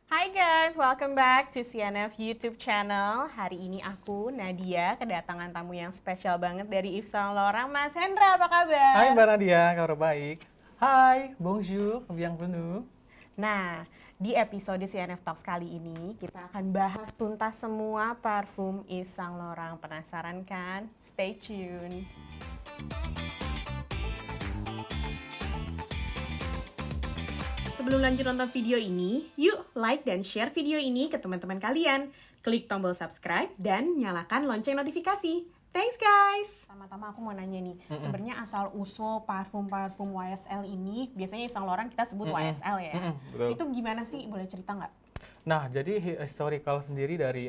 Hai guys, welcome back to CNF YouTube channel. Hari ini aku, Nadia, kedatangan tamu yang spesial banget dari Yves Saint Laurent. Mas Hendra, apa kabar? Hai Mbak Nadia, kabar baik. Hai, bonjour, bienvenue. Nah, di episode CNF Talks kali ini, kita akan bahas tuntas semua parfum Yves Saint Laurent. Penasaran kan? Stay tune. Sebelum lanjut nonton video ini, yuk like dan share video ini ke teman-teman kalian. Klik tombol subscribe dan nyalakan lonceng notifikasi. Thanks guys! Pertama-tama aku mau nanya nih, sebenarnya asal-usul parfum-parfum YSL ini, biasanya Yves Saint Laurent kita sebut YSL ya. Betul. Itu gimana sih? Boleh cerita nggak? Nah, jadi historical sendiri dari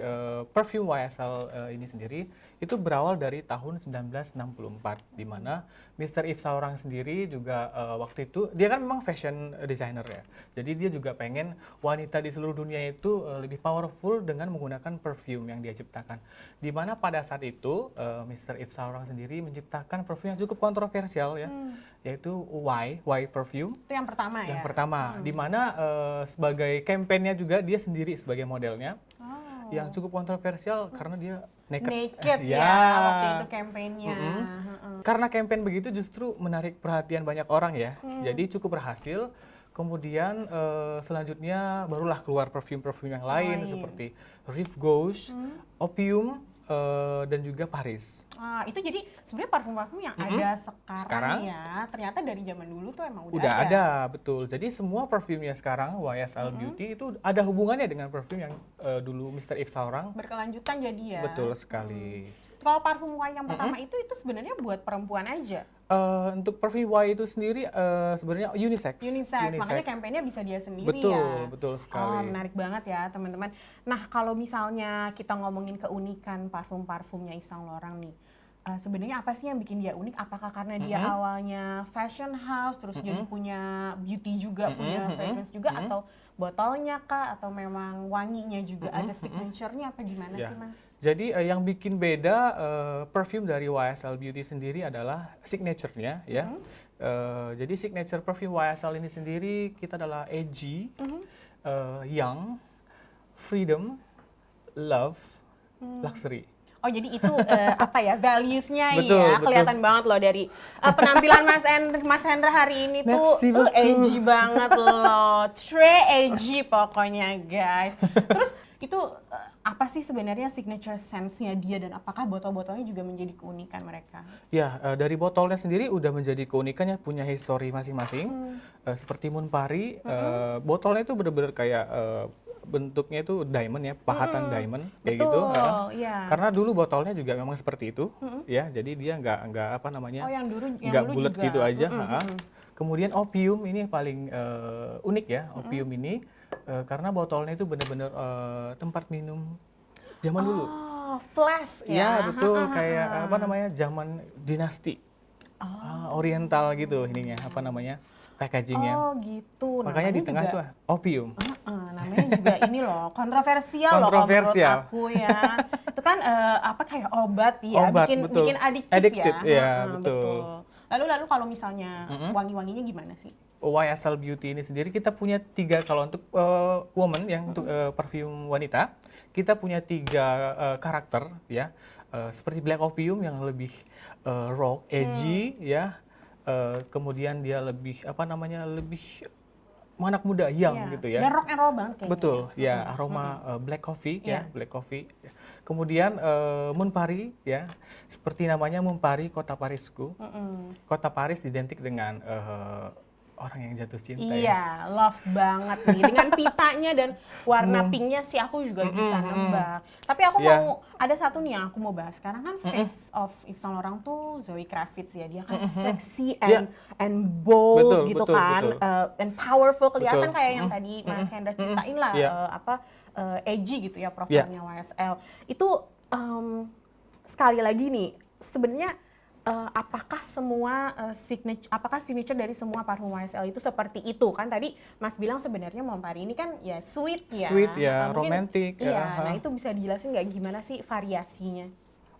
perfume YSL ini sendiri itu berawal dari tahun 1964, di mana Mr. Yves Saint Laurent sendiri juga waktu itu dia kan memang fashion designer ya. Jadi dia juga pengen wanita di seluruh dunia itu lebih powerful dengan menggunakan perfume yang dia ciptakan. Di mana pada saat itu Mr. Yves Saint Laurent sendiri menciptakan perfume yang cukup kontroversial ya, yaitu Y perfume. Itu yang pertama ya? Yang pertama, di mana sebagai kampanyenya juga dia sendiri sebagai modelnya, yang cukup kontroversial karena dia Naked ya, Ya. waktu itu kampanyenya. Karena campaign begitu justru menarik perhatian banyak orang ya, jadi cukup berhasil. Kemudian selanjutnya barulah keluar perfume-perfume yang lain seperti Rive Gauche, Opium, dan juga Paris. Itu jadi sebenarnya parfum-parfum yang ada sekarang ya, ternyata dari zaman dulu tuh emang Udah ada, betul. Jadi semua parfumnya sekarang YSL Beauty itu ada hubungannya dengan parfum yang dulu Mr. Yves Saint Laurent. berkelanjutan jadi ya. Betul sekali. Kalau parfum Y yang pertama itu sebenarnya buat perempuan aja. Untuk perfume Y itu sendiri sebenarnya unisex. Makanya kampanyenya bisa dia sendiri Betul, ya. betul sekali. Menarik banget ya teman-teman. Nah kalau misalnya kita ngomongin keunikan parfum-parfumnya Yves Saint Laurent nih, sebenarnya apa sih yang bikin dia unik? Apakah karena dia awalnya fashion house, terus jadi punya beauty juga, punya fragrance juga, atau botolnya kah, atau memang wanginya juga ada signature-nya apa gimana Ya. sih Mas? Jadi yang bikin beda perfume dari YSL Beauty sendiri adalah signature-nya ya. Jadi signature perfume YSL ini sendiri kita adalah edgy, young, freedom, love, luxury. Oh jadi itu apa ya values-nya Betul, ya, betul. kelihatan banget loh dari penampilan Mas Hendra hari ini tuh Merci beaucoup. edgy banget loh, edgy pokoknya guys. Terus itu apa sih sebenarnya signature scent-nya dia dan apakah botol-botolnya juga menjadi keunikan mereka? Ya, dari botolnya sendiri udah menjadi keunikannya, punya history masing-masing. Seperti Munpari, botolnya itu benar-benar kayak bentuknya itu diamond ya, pahatan diamond kayak gitu. Iya. Karena dulu botolnya juga memang seperti itu, ya. Jadi dia nggak apa namanya, Oh yang dulu nggak bulat juga. gitu aja. Kemudian opium ini yang paling unik ya, opium ini karena botolnya itu benar-benar tempat minum zaman dulu. Oh, flask Ya ya. betul, kayak apa namanya, zaman dinasti Oriental gitu ininya, apa namanya, packagingnya. Oh gitu. Makanya di tengah juga, itu opium. namanya juga ini loh kontroversial loh kalau menurut Kontroversial. aku ya. Itu kan apa kayak obat ya, Obat, bikin betul. bikin adiktif Addicted, ya. iya, betul. Lalu kalau misalnya wangi-wanginya gimana sih? YSL Beauty ini sendiri kita punya tiga, kalau untuk woman yang untuk parfum wanita, kita punya tiga karakter ya. Seperti Black Opium yang lebih rock, edgy ya. Kemudian dia lebih apa namanya, lebih anak muda, young gitu ya. Dan rock and roll banget kayaknya. Betul, ya aroma black coffee ya, black coffee. Kemudian Munpari ya, seperti namanya Munpari, kota Parisku. Kota Paris identik dengan orang yang jatuh cinta ya. Iya, love banget nih. Dengan pitanya dan warna pinknya sih aku juga bisa nebak. Tapi aku mau, ada satu nih yang aku mau bahas. Sekarang kan face of Yves Saint Laurent tuh Zoe Kravitz ya. Dia kan sexy and bold Betul, gitu betul, kan. betul. And powerful, kelihatan Betul. kayak yang tadi Mas Hendra ceritain lah. Edgy gitu ya profilnya YSL. Itu sekali lagi nih, sebenarnya apakah semua signature dari semua parfum YSL itu seperti itu kan? Tadi Mas bilang sebenarnya Munpari ini kan ya sweet ya, mungkin, romantic. Iya, nah itu bisa dijelasin nggak gimana sih variasinya?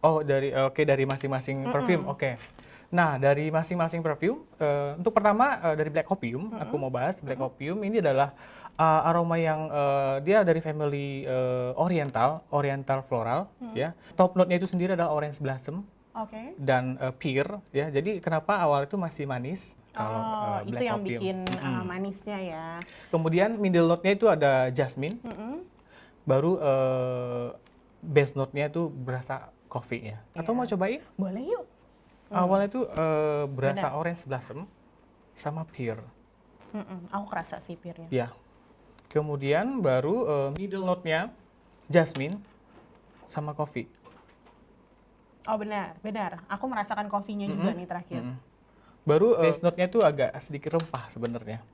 Oh dari masing-masing perfume, oke. Nah dari masing-masing perfume, untuk pertama dari Black Opium, aku mau bahas Black Opium ini adalah aroma yang dia dari family oriental floral ya. Top note-nya itu sendiri adalah orange blossom Oke. dan pear ya. Jadi kenapa awal itu masih manis kalau Itu black yang opium. bikin manisnya ya. Kemudian middle note-nya itu ada jasmine. Baru base note-nya itu berasa coffee ya. Atau mau cobain? Boleh yuk. Awalnya itu berasa orange blossom sama pear. Aku kerasa sih pirnya. Ya. Kemudian baru middle note-nya jasmine sama coffee. Oh benar, benar. Aku merasakan kopinya juga nih terakhir. Baru base note-nya itu agak sedikit rempah sebenarnya.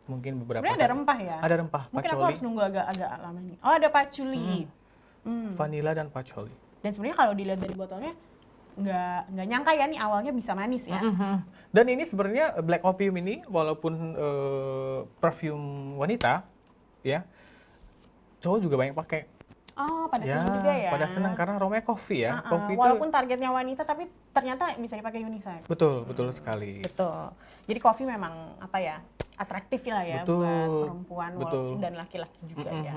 Mungkin beberapa Sebenarnya ada rempah ya? Ada rempah, Mungkin aku patchouli, harus nunggu agak lama nih. Oh ada patchouli. vanilla dan patchouli. Dan sebenarnya kalau dilihat dari botolnya nggak nyangka ya nih awalnya bisa manis ya. Dan ini sebenarnya black opium ini walaupun perfume wanita ya, cowok juga banyak pakai. Oh pada senang juga ya. Pada senang karena aromanya coffee ya. Coffee itu Walaupun targetnya wanita tapi ternyata bisa dipakai unisex. betul sekali. Betul. Jadi kopi memang apa ya atraktif lah ya Betul, buat perempuan betul. dan laki-laki juga ya.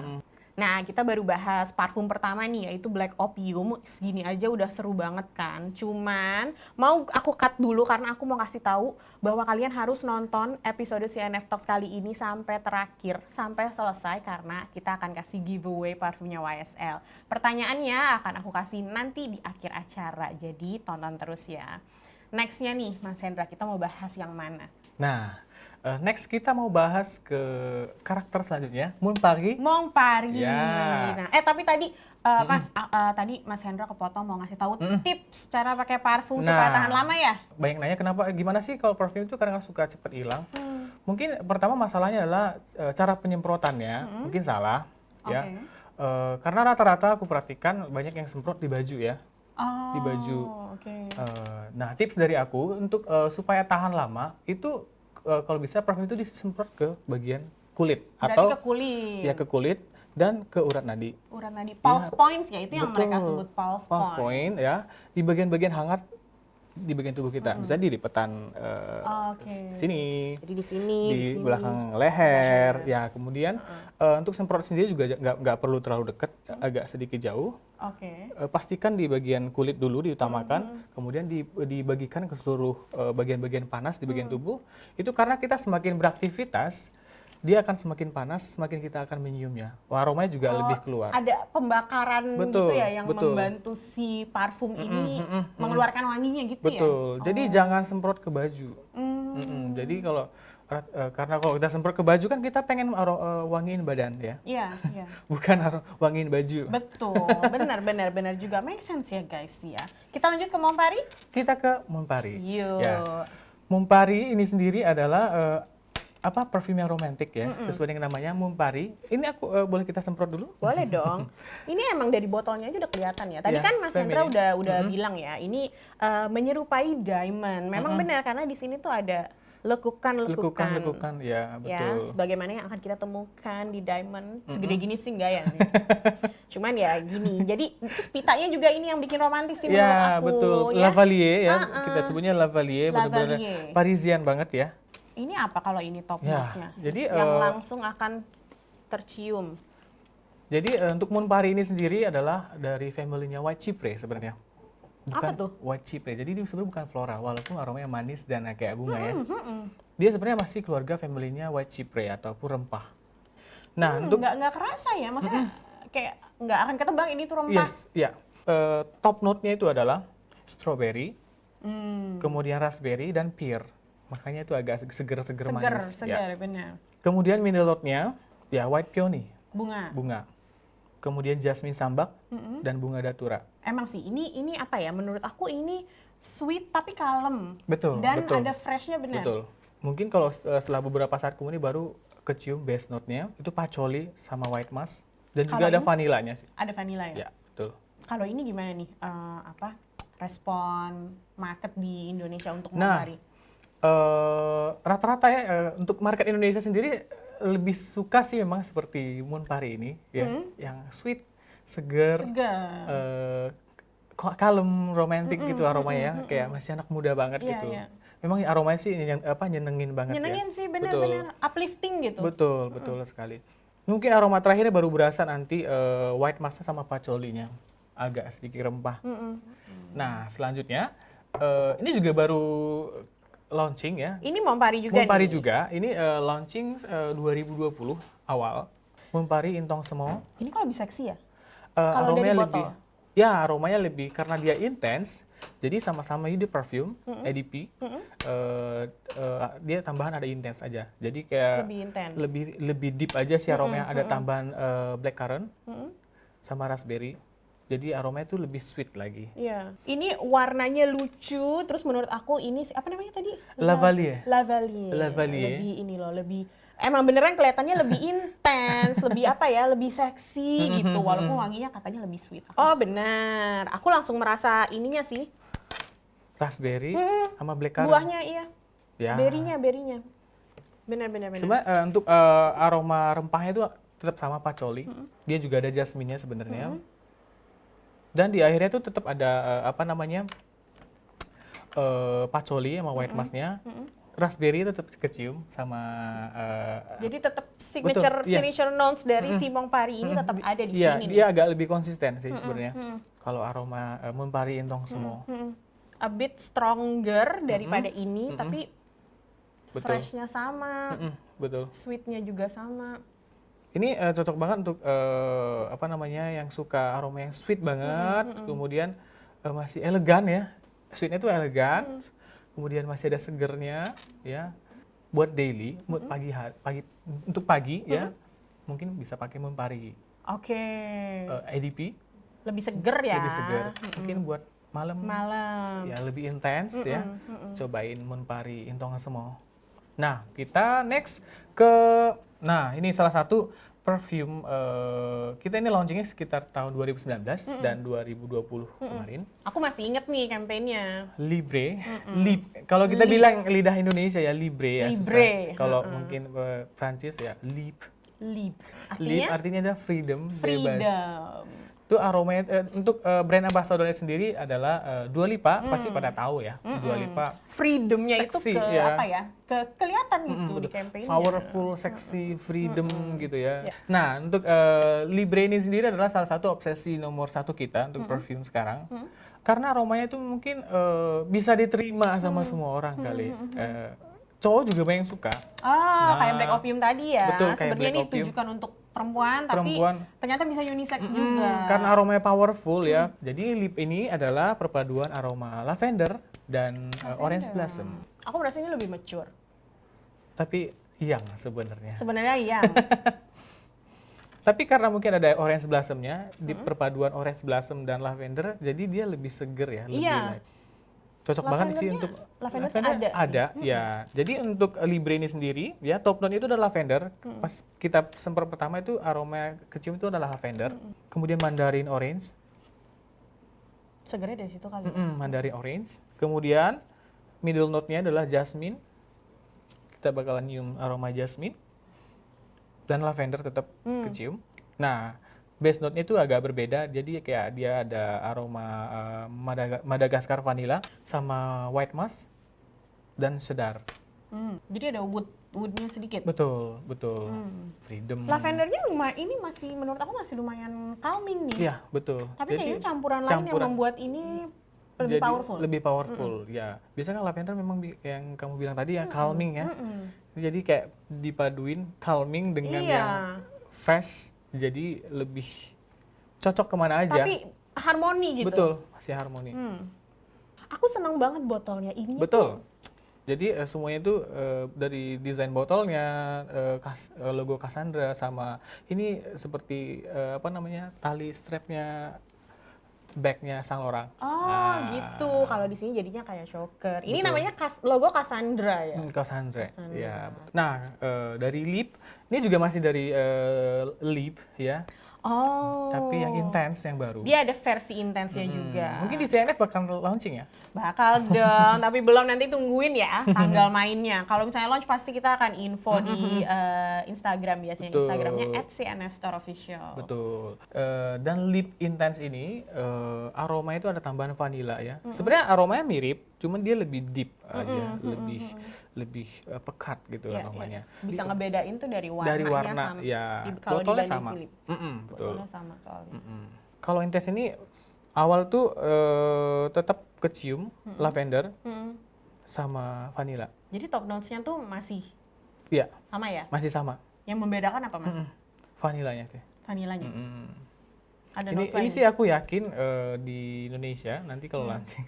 Nah kita baru bahas parfum pertama nih yaitu Black Opium. Segini aja udah seru banget kan. Cuman mau aku cut dulu karena aku mau kasih tahu bahwa kalian harus nonton episode CNF Talks kali ini sampai terakhir, sampai selesai karena kita akan kasih giveaway parfumnya YSL. Pertanyaannya akan aku kasih nanti di akhir acara. Jadi tonton terus ya. Nextnya nih Mas Hendra, kita mau bahas yang mana? Nah, next kita mau bahas ke karakter selanjutnya, Moonparty. Montpari. Ya. Nah, tapi tadi tadi Mas Hendra kepotong mau ngasih tahu tips cara pakai parfum supaya tahan lama ya? Banyak nanya kenapa, gimana sih kalau parfum itu kadang suka cepet hilang. Mungkin pertama masalahnya adalah cara penyemprotannya, mungkin salah. Ya. Karena rata-rata aku perhatikan banyak yang semprot di baju ya. Oh, Di baju. oke. Nah, tips dari aku untuk supaya tahan lama itu kalau bisa parfum itu disemprot ke bagian kulit Berarti atau ke kulit. ya ke kulit dan ke urat nadi. Urat nadi, pulse points ya, itu yang mereka sebut pulse Pulse point. point ya di bagian-bagian hangat di bagian tubuh kita. Bisa di lipatan sini, Jadi di sini, di belakang leher. Ya, kemudian untuk semprot sendiri juga nggak perlu terlalu dekat, agak sedikit jauh. Oke. Pastikan di bagian kulit dulu diutamakan, kemudian dibagikan ke seluruh bagian-bagian panas di bagian tubuh. Itu karena kita semakin beraktivitas, dia akan semakin panas, semakin kita akan menyiumnya. Aromanya juga lebih keluar. Ada pembakaran gitu ya yang betul. membantu si parfum ini mengeluarkan wanginya gitu ya? Betul. Jadi jangan semprot ke baju. Jadi kalau karena kalau kita semprot ke baju kan kita pengen wangiin badan ya, Iya, iya. bukan wangiin baju. Betul, benar juga. Make sense ya guys ya. Kita lanjut ke Montpari? Kita ke Moonparty. Yuk. Ya. Moonparty ini sendiri adalah parfum yang romantis ya, sesuai dengan namanya Moonparty. Ini aku boleh kita semprot dulu? Boleh dong. Ini emang dari botolnya aja udah kelihatan ya. Tadi Ya, kan Mas Hendra feminine. udah bilang ya, ini menyerupai diamond. Memang benar karena di sini tuh ada lekukan. Lekukan, ya betul. Ya, sebagaimana yang akan kita temukan di diamond. Segede gini sih enggak ya? Cuman ya gini. Jadi terus pitanya juga ini yang bikin romantis sih menurut Ya aku. betul, Ya. Lavalier ya, kita sebutnya Lavalier, benar-benar Lavalier. Parisian banget ya. Ini apa kalau ini top Ya, notch-nya? jadi, yang langsung akan tercium. Jadi untuk Moonparty ini sendiri adalah dari family-nya White Cypress sebenarnya. Apa tuh? White Cypress. Jadi dia sebenarnya bukan floral, walaupun aromanya manis dan kayak bunga ya. Dia sebenarnya masih keluarga family-nya White Cypress ataupun rempah. Nah, untuk nggak kerasa ya, maksudnya kayak nggak akan ketebak ini tuh rempah. yes, ya. Top note-nya itu adalah strawberry, kemudian raspberry dan pear. Makanya itu agak seger-seger manis. Segar, benar. Kemudian middle note-nya ya white peony, Bunga. Kemudian jasmine sambak dan bunga datura. Emang sih ini apa ya? Menurut aku ini sweet tapi kalem. Betul. Dan betul, ada freshnya benar. Betul. Mungkin kalau setelah beberapa saat kemudian baru kecium base note-nya itu patchouli sama white musk dan juga Kalau ada ini? vanilanya sih. Ada vanilla ya? Ya, betul. Kalau ini gimana nih? Respon market di Indonesia untuk Nah, Montpari? rata-rata ya untuk market Indonesia sendiri lebih suka sih memang seperti Moonparty ini ya, yang sweet, seger, kalem, romantis gitu aromanya ya, kayak masih anak muda banget Iya, gitu. iya. Memang aromanya sih nyenengin banget Nyenengin ya. sih, Betul. benar-benar uplifting gitu. Betul sekali. Mungkin aroma terakhirnya baru berasa nanti white mask sama patchouli-nya. Agak sedikit rempah. Nah, selanjutnya ini juga baru launching ya. Ini Monpari juga Monpari nih. juga. Ini launching 2020 awal. Monpari Intong Semo. Ini kok lebih seksi ya? Aromanya Kalau dari lebih, botol? ya aromanya lebih karena dia intens. Jadi sama-sama ini perfume, EDP. Dia tambahan ada intens aja. Jadi kayak Lebih intens. lebih deep aja sih aromanya. Ada tambahan blackcurrant sama raspberry. Jadi aromanya itu lebih sweet lagi. Iya. Ini warnanya lucu, terus menurut aku ini apa namanya tadi? Lavalier. Lavalier. Lavalier. Lebih ini loh, lebih emang beneran kelihatannya lebih intens, lebih apa ya, lebih seksi gitu. Walaupun wanginya katanya lebih sweet. Oh benar, aku langsung merasa ininya sih. Raspberry sama blackcurrant. Buahnya iya. Ya. Berinya. Benar. Cuma untuk aroma rempahnya itu tetap sama patchouli. Dia juga ada jasminnya sebenarnya. Dan di akhirnya tuh tetap ada patchouli sama white mask-nya. Raspberry tetap kecium sama Jadi tetap signature yes. signature notes dari si Monpari ini tetap ada di Iya, sini nih. dia agak lebih konsisten sih sebenarnya. Kalau aroma Monpari Intong Semo. A bit stronger daripada ini, tapi Betul. freshnya sama, Betul. sweetnya juga sama. Ini cocok banget untuk yang suka aroma yang sweet banget, kemudian masih elegan ya. Sweetnya tuh elegan, kemudian masih ada segernya ya. Buat daily, buat untuk pagi ya, mungkin bisa pakai Monpari Oke. EDP, Lebih seger ya. lebih seger. Mungkin buat malam ya lebih intens ya. Cobain Monpari Intong Semo. Nah, kita next ini salah satu perfume kita ini launchingnya sekitar tahun 2019 dan 2020 kemarin. Aku masih inget nih kampanyenya. Libre, kalau kita bilang lidah Indonesia ya Libre ya Libre. susah. Kalau mungkin Prancis ya Lib. Lib. Lib Artinya artinya ada freedom, bebas. freedom. Itu aromanya untuk brand ambassadornya sendiri adalah Dua Lipa, pasti pada tahu ya. Dua Lipa Freedomnya seksi, itu ke ya. apa ya? Kelihatan gitu di campaign-nya. powerful, seksi, freedom gitu ya. Nah, untuk Libre ini sendiri adalah salah satu obsesi nomor satu kita untuk perfume sekarang. Karena aromanya itu mungkin bisa diterima sama semua orang kali. Cowok juga banyak suka. Kayak Black Opium tadi ya. Betul, kayak Sebenarnya Black ini Opium. ditujukan untuk perempuan, tapi Perempuan. ternyata bisa unisex juga. Karena aromanya powerful ya. Jadi lip ini adalah perpaduan aroma lavender dan orange blossom. Aku merasa ini lebih mature. Tapi yang sebenarnya. Sebenarnya iya. Tapi karena mungkin ada orange blossomnya, di perpaduan orange blossom dan lavender, jadi dia lebih seger ya, lebih Iya. light. Cocok banget sih untuk Lavender ada sih. ya. Jadi untuk Libre ini sendiri, ya top note itu adalah lavender. Pas kita semprot pertama itu aroma kecium itu adalah lavender. Kemudian mandarin orange, Segernya dari situ kali. mandarin orange. Kemudian middle note-nya adalah jasmine. Kita bakalan nyium aroma jasmine. Dan lavender tetap kecium. Nah, base note-nya itu agak berbeda, jadi kayak dia ada aroma Madagascar vanilla sama white musk dan cedar. Jadi ada woodnya sedikit. Betul. Freedom. Lavendernya ini masih menurut aku masih lumayan calming nih. Iya, betul. Tapi kayaknya campuran lain yang membuat ini lebih jadi powerful. lebih powerful, ya. Biasanya lavender memang yang kamu bilang tadi ya, calming ya. Jadi kayak dipaduin calming dengan yang fresh, jadi lebih cocok kemana aja. Tapi harmoni gitu. Betul, masih harmoni. Aku senang banget botolnya ini. Betul. Jadi semuanya itu dari desain botolnya, logo Cassandra sama ini seperti tali strapnya bagnya Saint Laurent. Gitu. Kalau di sini jadinya kayak choker. Ini namanya logo Cassandra ya. Cassandra. Ya. Nah, dari lip, ini juga masih dari lip ya. Tapi yang intens yang baru. Dia ada versi intensnya juga. Mungkin di CNF bakal launching ya? Bakal dong, tapi belum, nanti tungguin ya tanggal mainnya. Kalau misalnya launch pasti kita akan info di Instagram biasanya. Betul. Instagramnya @cnfstoreofficial. Betul. Dan lip intense ini aroma itu ada tambahan vanilla ya. Sebenarnya aromanya mirip, cuman dia lebih deep aja, lebih pekat gitu Iya, aromanya. iya. Bisa ngebedain tuh dari warnanya Dari warna, sama ya, kalau botolnya dibanding sama. silip. Betul. Botolnya sama soalnya. Kalau Intense ini awal tuh tetap kecium lavender sama vanilla. Jadi top notes-nya tuh masih Iya, sama ya? masih sama. Yang membedakan apa Mas? Vanilanya tuh. Vanilanya. Ada Ini notes lain? sih aku yakin di Indonesia nanti kalau launching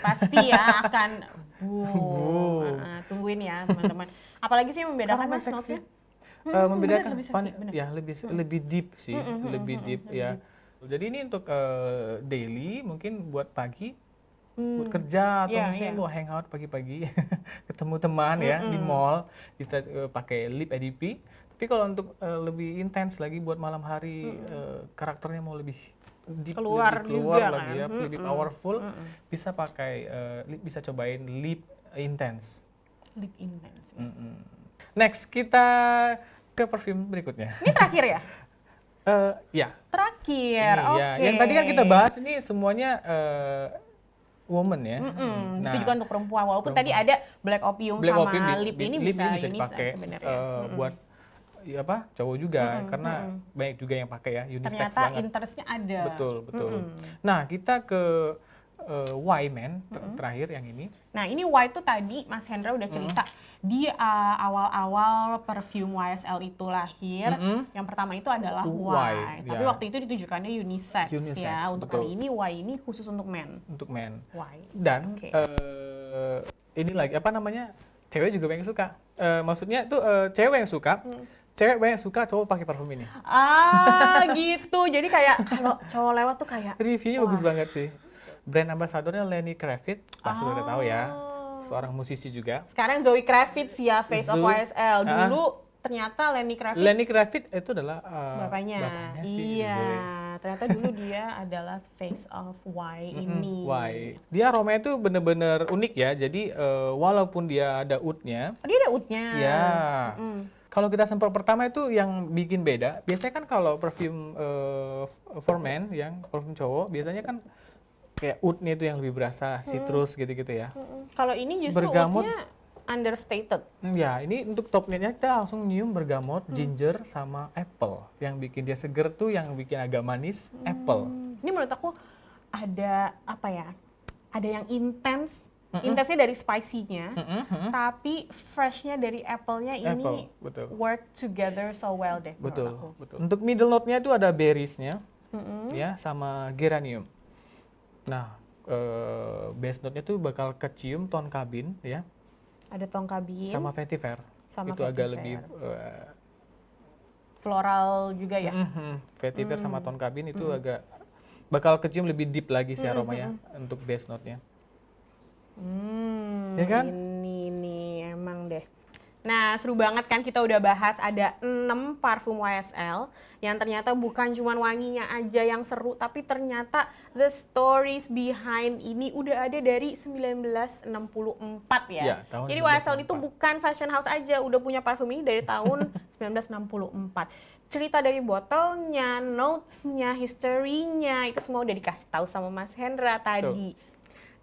Pasti ya akan boom. Boom. Tungguin ya teman-teman. Apalagi sih yang membedakan Karena Mas seksi. notes-nya? Membedakan bener, lebih seksi, bener. ya lebih deep sih, lebih deep ya. Jadi ini untuk daily, mungkin buat pagi, buat kerja atau Iya, misalnya iya. mau hangout pagi-pagi, ketemu teman ya di mall, bisa pakai lip EDP. Tapi kalau untuk lebih intens lagi buat malam hari, karakternya mau lebih deep, Keluar lebih keluar juga lagi kan. ya, lebih powerful, bisa pakai bisa cobain lip intense. Lip intense. Next kita ke perfume berikutnya. Ini terakhir ya? Ya. Terakhir. Ini Oke. ya. Yang tadi kan kita bahas ini semuanya woman ya. Itu juga untuk perempuan. Walaupun tadi ada black opium Black sama opium lip ini bisa unisex dipakai sebenarnya. buat ya apa cowok juga karena banyak juga yang pakai ya unisex Ternyata banget. interestnya ada. Betul. Nah kita ke Y-Man terakhir yang ini. Nah ini Y itu tadi Mas Hendra udah cerita di awal-awal perfume YSL itu lahir. Yang pertama itu adalah Y. Tapi ya. waktu itu ditujukannya unisex, Unisex, ya. Untuk betul. kali ini Y ini khusus untuk men. Untuk men. Y. Dan Oke. ini lagi apa namanya? Cewek juga banyak suka. Maksudnya tuh cewek yang suka. Cewek banyak suka cowok pakai parfum ini. Gitu. Jadi kayak kalau cowok lewat tuh kayak Reviewnya bagus banget sih. Brand ambassadornya Lenny Kravitz, pasti udah tahu ya. Seorang musisi juga. sekarang Zoe Kravitz ya, Face of Zoe. YSL. Dulu ternyata Lenny Kravitz Lenny Kravitz itu adalah bapaknya. si Iya, Zoe. ternyata dulu dia adalah Face of Y ini. Why? Dia aromanya tuh bener-bener unik ya. Jadi walaupun dia ada oud-nya, Oh, dia ada oud-nya. ya. Kalau kita semprot pertama itu yang bikin beda. Biasanya kan kalau perfume for men, yang perfume cowok, biasanya kan kayak oud-nya itu yang lebih berasa, citrus gitu-gitu ya. Kalau ini justru Bergamot. oud-nya understated. Ya, ini untuk top note-nya kita langsung nyium bergamot, ginger, sama apple. Yang bikin dia seger tuh, yang bikin agak manis, apple. Ini menurut aku ada apa ya? Ada yang intens. Intensnya dari spicy-nya, tapi fresh-nya dari apple-nya ini Apple, betul. work together so well deh menurut Betul, aku. betul. Untuk middle note-nya itu ada berries-nya, ya, sama geranium. Nah, base note-nya tuh bakal kecium tone cabin, ya, Ada tongkabin, sama vetiver. Sama Itu agak vetiver. lebih floral juga ya. vetiver sama tone cabin itu agak bakal kecium lebih deep lagi sih aromanya untuk base note-nya. Ya kan? Ini nih emang deh. Nah, seru banget kan kita udah bahas ada 6 parfum YSL yang ternyata bukan cuma wanginya aja yang seru, tapi ternyata the stories behind ini udah ada dari 1964 ya. Ya, tahun Jadi YSL 1964. itu bukan fashion house aja, udah punya parfum ini dari tahun 1964. Cerita dari botolnya, notes-nya, history-nya, itu semua udah dikasih tahu sama Mas Hendra tadi.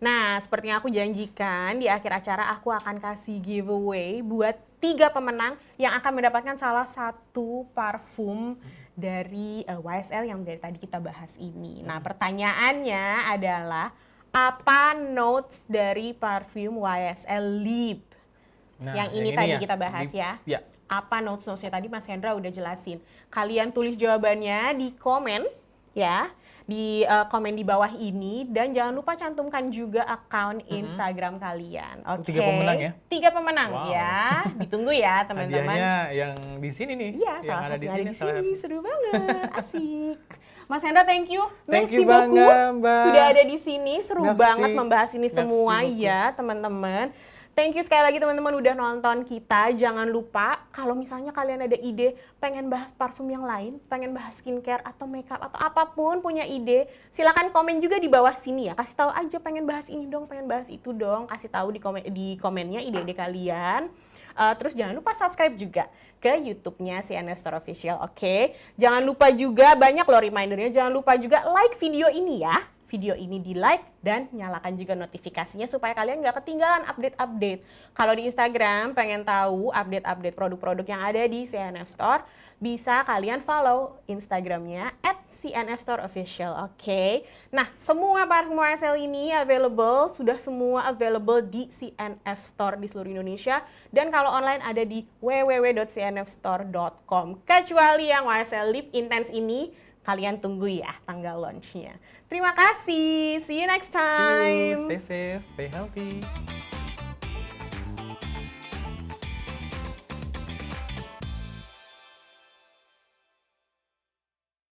Nah, seperti yang aku janjikan, di akhir acara aku akan kasih giveaway buat 3 pemenang yang akan mendapatkan salah satu parfum dari YSL yang dari tadi kita bahas ini. Nah, pertanyaannya adalah apa notes dari parfum YSL Lip? Nah, yang ini ini tadi ya, kita bahas deep. ya. Ya. Apa notes-notes-nya tadi Mas Hendra udah jelasin. Kalian tulis jawabannya di komen ya. Di komen di bawah ini dan jangan lupa cantumkan juga akun Instagram kalian. Oke. 3 pemenang ya? 3 pemenang Wow. ya. Ditunggu ya teman-teman. Hadiahnya yang di sini nih. Iya, yang salah ada satu di ada sini. di sini. Seru banget. Asik. Mas Hendra, thank you. Thank Merci you beaucoup. banget, Mbak. Sudah ada di sini. Seru Merci. banget membahas ini Merci semua beaucoup. ya, teman-teman. Thank you sekali lagi teman-teman udah nonton kita. Jangan lupa kalau misalnya kalian ada ide pengen bahas parfum yang lain, pengen bahas skincare atau makeup atau apapun punya ide, silakan komen juga di bawah sini ya. Kasih tahu aja pengen bahas ini dong, pengen bahas itu dong. Kasih tahu di komennya ide-ide kalian. Terus jangan lupa subscribe juga ke YouTube-nya CNS Store Official, oke? Jangan lupa juga banyak loh remindernya. Jangan lupa juga like video ini ya. video ini di like dan nyalakan juga notifikasinya supaya kalian nggak ketinggalan update-update. Kalau di Instagram pengen tahu update-update produk-produk yang ada di CNF Store, bisa kalian follow Instagramnya @CNFStoreOfficial, oke? Nah, semua parfum YSL ini sudah semua available di CNF Store di seluruh Indonesia. Dan kalau online ada di www.cnfstore.com. Kecuali yang YSL Lip Intense ini, kalian tunggu ya tanggal launch-nya. Terima kasih, see you next See you, time! stay safe, stay healthy.